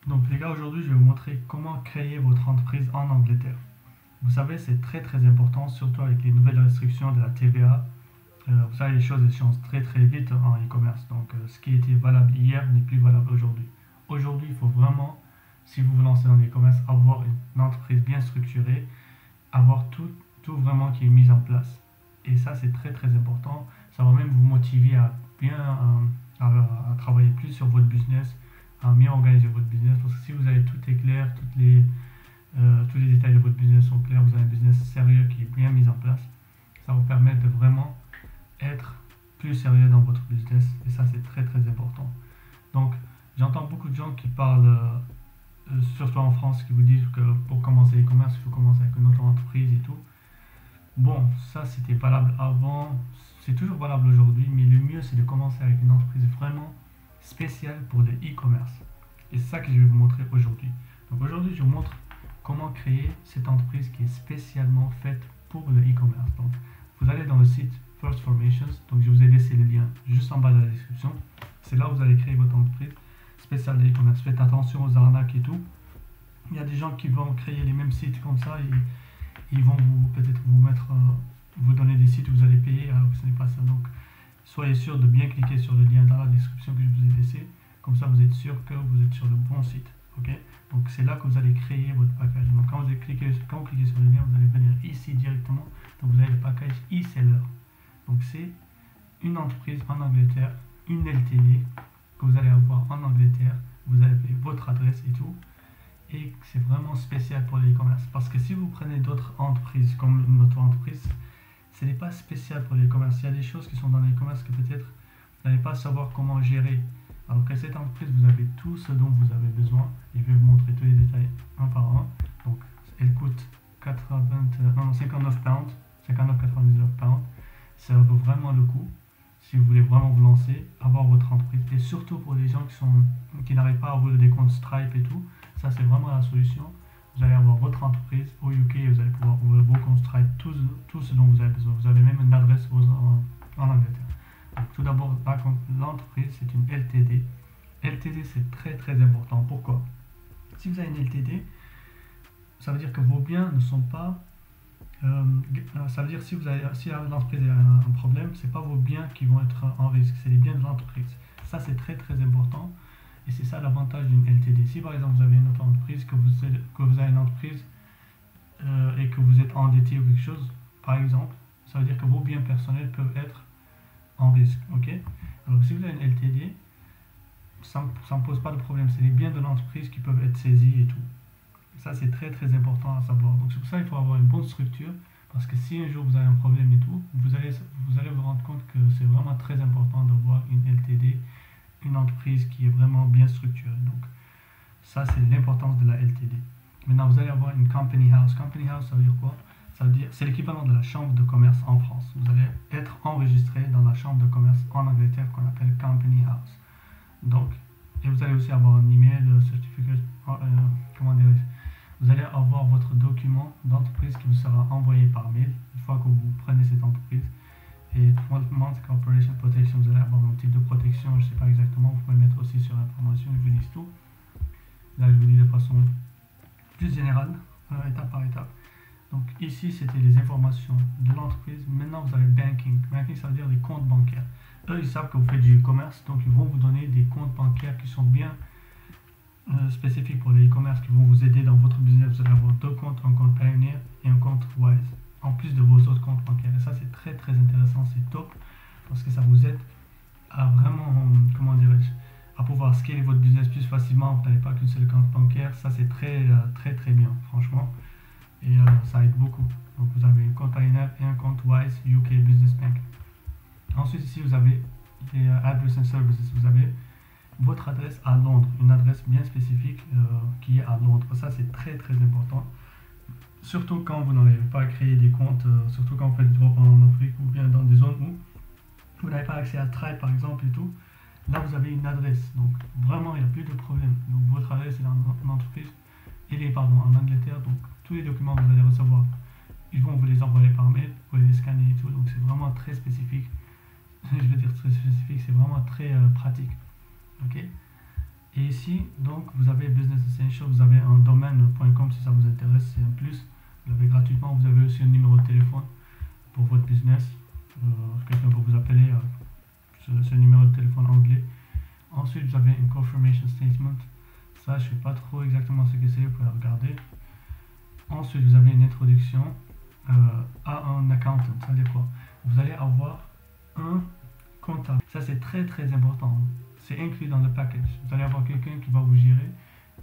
Donc les gars, aujourd'hui je vais vous montrer comment créer votre entreprise en Angleterre. Vous savez, c'est très important, surtout avec les nouvelles restrictions de la TVA. Vous savez, les choses elles changent très vite en e-commerce. Donc ce qui était valable hier n'est plus valable aujourd'hui. Aujourd'hui, il faut vraiment, si vous vous lancez dans l'e-commerce, avoir une entreprise bien structurée, avoir tout vraiment qui est mis en place. Et ça, c'est très important. Ça va même vous motiver à bien à travailler plus sur votre business, à mieux organiser votre business. Parce que si vous avez tout est clair, tous les détails de votre business sont clairs, vous avez un business sérieux qui est bien mis en place, ça va vous permettre de vraiment être plus sérieux dans votre business. Et ça, c'est très important. Donc, j'entends beaucoup de gens qui parlent, surtout en France, qui vous disent que pour commencer l'e-commerce, il faut commencer avec une auto-entreprise et tout. Bon, ça c'était valable avant, c'est toujours valable aujourd'hui, mais le mieux c'est de commencer avec une entreprise vraiment spéciale pour le e-commerce. Et c'est ça que je vais vous montrer aujourd'hui. Donc aujourd'hui, je vous montre comment créer cette entreprise qui est spécialement faite pour le e-commerce. Donc, vous allez dans le site First Formations, donc je vous ai laissé le lien juste en bas de la description. C'est là où vous allez créer votre entreprise spéciale de e-commerce. Faites attention aux arnaques et tout. Il y a des gens qui vont créer les mêmes sites comme ça et ils vont peut-être vous donner des sites où vous allez payer alors que ce n'est pas ça. Donc soyez sûr de bien cliquer sur le lien dans la description que je vous ai laissé. Comme ça, vous êtes sûr que vous êtes sur le bon site. Ok, donc c'est là que vous allez créer votre package. Donc quand vous cliquez sur le lien, vous allez venir ici directement. Donc vous avez le package e-seller. Donc c'est une entreprise en Angleterre, une LTD que vous allez avoir en Angleterre. Vous allez payer votre adresse et tout. Et c'est vraiment spécial pour l'e-commerce. Parce que si vous prenez d'autres entreprises comme notre entreprise, ce n'est pas spécial pour l'e-commerce. Il y a des choses qui sont dans l'e-commerce que peut-être vous n'allez pas savoir comment gérer. Alors que cette entreprise, vous avez tout ce dont vous avez besoin. Et je vais vous montrer tous les détails un par un. Donc, elle coûte 59 pounds, 59,99 pounds. Ça vaut vraiment le coup si vous voulez vraiment vous lancer, avoir votre entreprise. Et surtout pour les gens qui n'arrivent pas à ouvrir des comptes Stripe et tout, ça c'est vraiment la solution. Vous allez avoir votre entreprise au UK et vous allez pouvoir ouvrir vos comptes Stripe, tout ce dont vous avez besoin. Vous avez même une adresse en Angleterre. Donc, tout d'abord, l'entreprise c'est une LTD. LTD c'est très important. Pourquoi? Si vous avez une LTD, ça veut dire que vos biens ne sont pas ça veut dire si l'entreprise a un problème, ce n'est pas vos biens qui vont être en risque, c'est les biens de l'entreprise. Ça c'est très important et c'est ça l'avantage d'une LTD. Si par exemple vous avez une autre entreprise, que vous avez une entreprise et que vous êtes endetté ou quelque chose, par exemple, ça veut dire que vos biens personnels peuvent être en risque. Ok. Alors si vous avez une LTD, ça ne pose pas de problème, c'est les biens de l'entreprise qui peuvent être saisis et tout. Ça, c'est très important à savoir. Donc, c'est pour ça qu'il faut avoir une bonne structure. Parce que si un jour vous avez un problème et tout, vous allez vous rendre compte que c'est vraiment très important d'avoir une LTD, une entreprise qui est vraiment bien structurée. Donc, ça, c'est l'importance de la LTD. Maintenant, vous allez avoir une company house. Company house, ça veut dire quoi? Ça veut dire, c'est l'équivalent de la chambre de commerce en France. Vous allez être enregistré dans la chambre de commerce en Angleterre qu'on appelle company house. Donc, et vous allez aussi avoir un email, certificat, comment dirais-je? Vous allez avoir votre document d'entreprise qui vous sera envoyé par mail une fois que vous prenez cette entreprise. Et 12 Month Corporation Protection, vous allez avoir un type de protection, je ne sais pas exactement, vous pouvez mettre aussi sur l'information, je vous dis tout. Là, je vous dis de façon plus générale, étape par étape. Donc ici, c'était les informations de l'entreprise. Maintenant, vous avez banking. Banking, ça veut dire les comptes bancaires. Eux, ils savent que vous faites du e-commerce, donc ils vont vous donner des comptes bancaires qui sont bien spécifiques pour les e-commerce qui vont vous aider dans votre business. Vous allez avoir deux comptes, un compte Pioneer et un compte Wise, en plus de vos autres comptes bancaires. Et ça, c'est très intéressant, c'est top, parce que ça vous aide à vraiment, comment dirais-je, à pouvoir scaler votre business plus facilement. Vous n'avez pas qu'une seule compte bancaire. Ça, c'est très bien, franchement. Et ça aide beaucoup. Donc, vous avez un compte Pioneer et un compte Wise UK Business Bank. Ensuite, ici, vous avez les Address and Services. Vous avez votre adresse à Londres, une adresse bien spécifique qui est à Londres. Ça, c'est très important. Surtout quand vous n'arrivez pas à créer des comptes, surtout quand vous faites du drop en Afrique ou bien dans des zones où vous n'avez pas accès à Stripe par exemple et tout. Là, vous avez une adresse. Donc, vraiment, il n'y a plus de problème. Donc, votre adresse est dans l'entreprise. Elle est, en Angleterre. Donc, tous les documents que vous allez recevoir, ils vont vous les envoyer par mail. Vous pouvez les scanner et tout. Donc, c'est vraiment très spécifique. Je veux dire très spécifique, c'est vraiment très pratique. Ok. Et ici, donc, vous avez Business Essential, vous avez un domaine.com si ça vous intéresse, c'est un plus. Vous l'avez gratuitement, vous avez aussi un numéro de téléphone pour votre business. Quelqu'un peut vous appeler ce numéro de téléphone anglais. Ensuite, vous avez une confirmation statement. Ça, je ne sais pas trop exactement ce que c'est, vous pouvez regarder. Ensuite, vous avez une introduction à un accountant. Ça veut dire quoi? Vous allez avoir un comptable. Ça, c'est très très important. C'est inclus dans le package. Vous allez avoir quelqu'un qui va vous gérer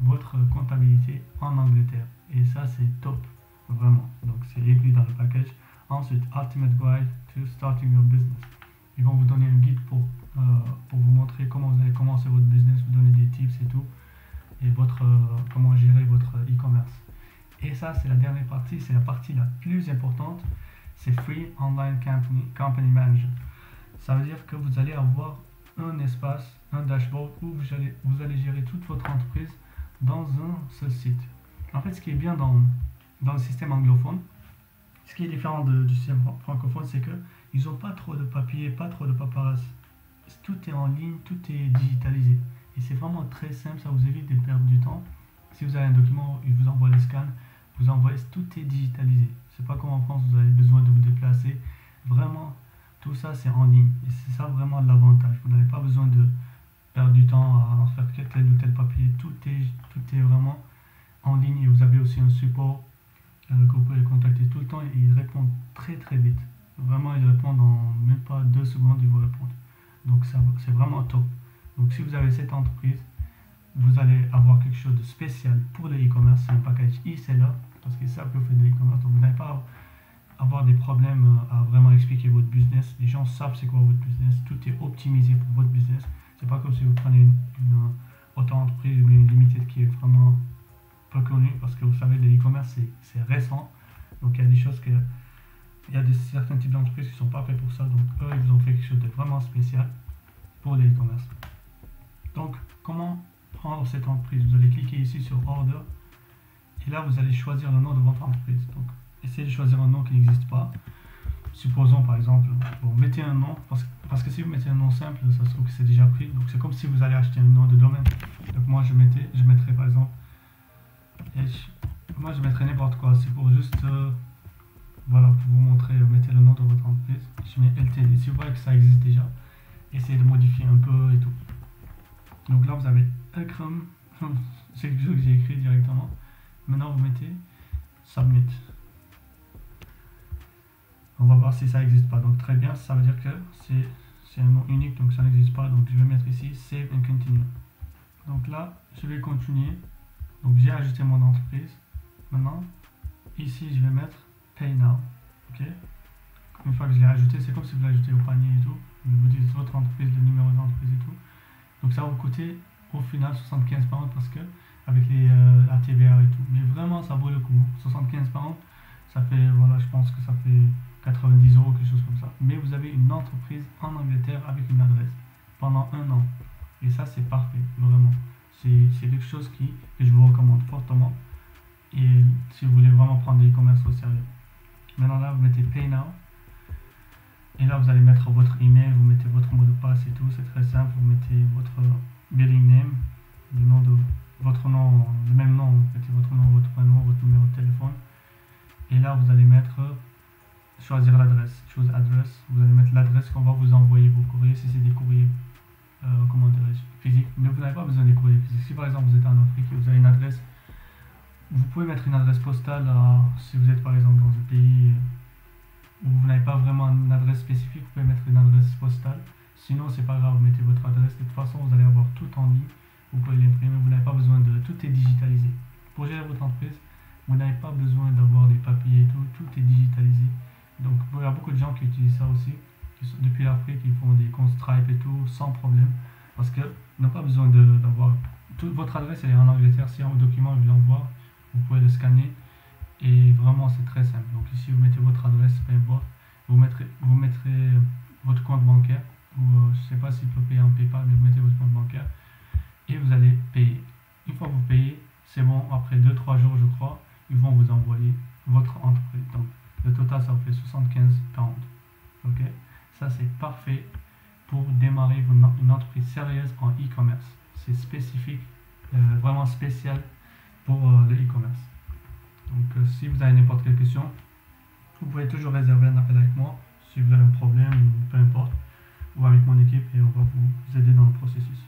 votre comptabilité en Angleterre. Et ça, c'est top. Vraiment. Donc, c'est inclus dans le package. Ensuite, Ultimate Guide to Starting Your Business. Ils vont vous donner un guide pour vous montrer comment vous allez commencer votre business, vous donner des tips et tout. Et comment gérer votre e-commerce. Et ça, c'est la dernière partie. C'est la partie la plus importante. C'est Free Online Company Manager. Ça veut dire que vous allez avoir un espace, un dashboard où vous allez gérer toute votre entreprise dans un seul site. En fait, ce qui est bien dans le système anglophone, ce qui est différent du système francophone, c'est qu'ils n'ont pas trop de papier, pas trop de paperasse. Tout est en ligne, tout est digitalisé. Et c'est vraiment très simple, ça vous évite de perdre du temps. Si vous avez un document, il vous envoie les scans, tout est digitalisé. C'est pas comme en France, vous avez besoin de vous déplacer. Vraiment, tout ça c'est en ligne. Et c'est ça vraiment l'avantage. Vous n'avez pas besoin de perdre du temps à faire tel ou tel papier. Tout est vraiment en ligne. Et vous avez aussi un support que vous pouvez contacter tout le temps. Et ils répondent très très vite. Vraiment, ils répondent en même pas 2 secondes, ils vous répondent. Donc ça, c'est vraiment top. Donc si vous avez cette entreprise, vous allez avoir quelque chose de spécial pour le e-commerce. C'est un package e-seller parce qu'ils savent que vous faites de l'e-commerce. Donc vous n'allez pas avoir des problèmes à vraiment expliquer votre business. Les gens savent c'est quoi votre business. Tout est optimisé pour votre business. C'est pas comme si vous prenez une auto-entreprise ou une limited qui est vraiment peu connue parce que vous savez, le e-commerce c'est récent. Donc il y a des choses il y a certains types d'entreprises qui ne sont pas faits pour ça. Donc eux, ils ont fait quelque chose de vraiment spécial pour le e-commerce. Donc comment prendre cette entreprise? Vous allez cliquer ici sur Order et là vous allez choisir le nom de votre entreprise. Donc essayez de choisir un nom qui n'existe pas. Supposons par exemple, vous mettez un nom, parce que si vous mettez un nom simple, ça se trouve que c'est déjà pris. Donc c'est comme si vous allez acheter un nom de domaine. Donc moi je mettrais par exemple, moi je mettrais n'importe quoi. C'est pour juste, voilà, pour vous montrer, mettez le nom de votre entreprise. Je mets LTD. Si vous voyez que ça existe déjà, essayez de modifier un peu et tout. Donc là vous avez Akram, c'est quelque chose que j'ai écrit directement. Maintenant vous mettez Submit. On va voir si ça n'existe pas. Donc très bien, ça veut dire que c'est un nom unique, donc ça n'existe pas. Donc je vais mettre ici Save and Continue. Donc là, je vais continuer. Donc j'ai ajouté mon entreprise. Maintenant, ici je vais mettre Pay Now. Ok. Une fois que je l'ai ajouté, c'est comme si vous l'ajoutez au panier et tout. Vous dites votre entreprise, le numéro d'entreprise et tout. Donc ça va vous coûter au final 75 pounds parce que avec la TVA et tout. Mais vraiment ça vaut le coup. 75 pounds, ça fait, voilà, je pense que ça fait 90 €, quelque chose comme ça. Mais vous avez une entreprise en Angleterre avec une adresse pendant 1 an. Et ça c'est parfait, vraiment. C'est quelque chose que je vous recommande fortement. Et si vous voulez vraiment prendre l'e-commerce au sérieux. Maintenant là, vous mettez Pay Now. Et là, vous allez mettre votre email, vous mettez votre mot de passe et tout. C'est très simple. Vous mettez votre billing name, le nom de votre nom, le même nom. Vous mettez votre nom, votre prénom, votre numéro de téléphone. Et là, vous allez choisir l'adresse. Choose address. Vous allez mettre l'adresse qu'on va vous envoyer vos courriers si c'est des courriers, comment dirais-je, physiques. Mais vous n'avez pas besoin des courriers physiques. Si par exemple vous êtes en Afrique et vous avez une adresse, vous pouvez mettre une adresse postale si vous êtes par exemple dans un pays où vous n'avez pas vraiment une adresse spécifique, vous pouvez mettre une adresse postale. Sinon, c'est pas grave, vous mettez votre adresse. De toute façon, vous allez avoir tout en ligne. Vous pouvez l'imprimer, vous n'avez pas besoin tout est digitalisé. Pour gérer votre entreprise, vous n'avez pas besoin d'avoir des papiers et tout est digitalisé. Donc, il y a beaucoup de gens qui utilisent ça aussi, depuis l'Afrique, ils font des comptes Stripe et tout, sans problème. Parce que vous n'avez pas besoin d'avoir. Toute votre adresse elle est en Angleterre, si un document je l'envoie, vous pouvez le scanner. Et vraiment, c'est très simple. Donc ici, vous mettez votre adresse, peu importe. Vous mettrez votre compte bancaire. Ou je ne sais pas s'il peut payer en PayPal, mais vous mettez votre compte bancaire. Et vous allez payer. Une fois que vous payez, c'est bon. Après 2-3 jours, je crois, ils vont vous envoyer votre entreprise. Donc le total, ça vous fait 75 pounds. Ok. Ça, c'est parfait pour démarrer une entreprise sérieuse en e-commerce. c'est spécifique, vraiment spécial pour le e-commerce. Donc si vous avez n'importe quelle question, vous pouvez toujours réserver un appel avec moi si vous avez un problème ou peu importe, ou avec mon équipe, et on va vous aider dans le processus.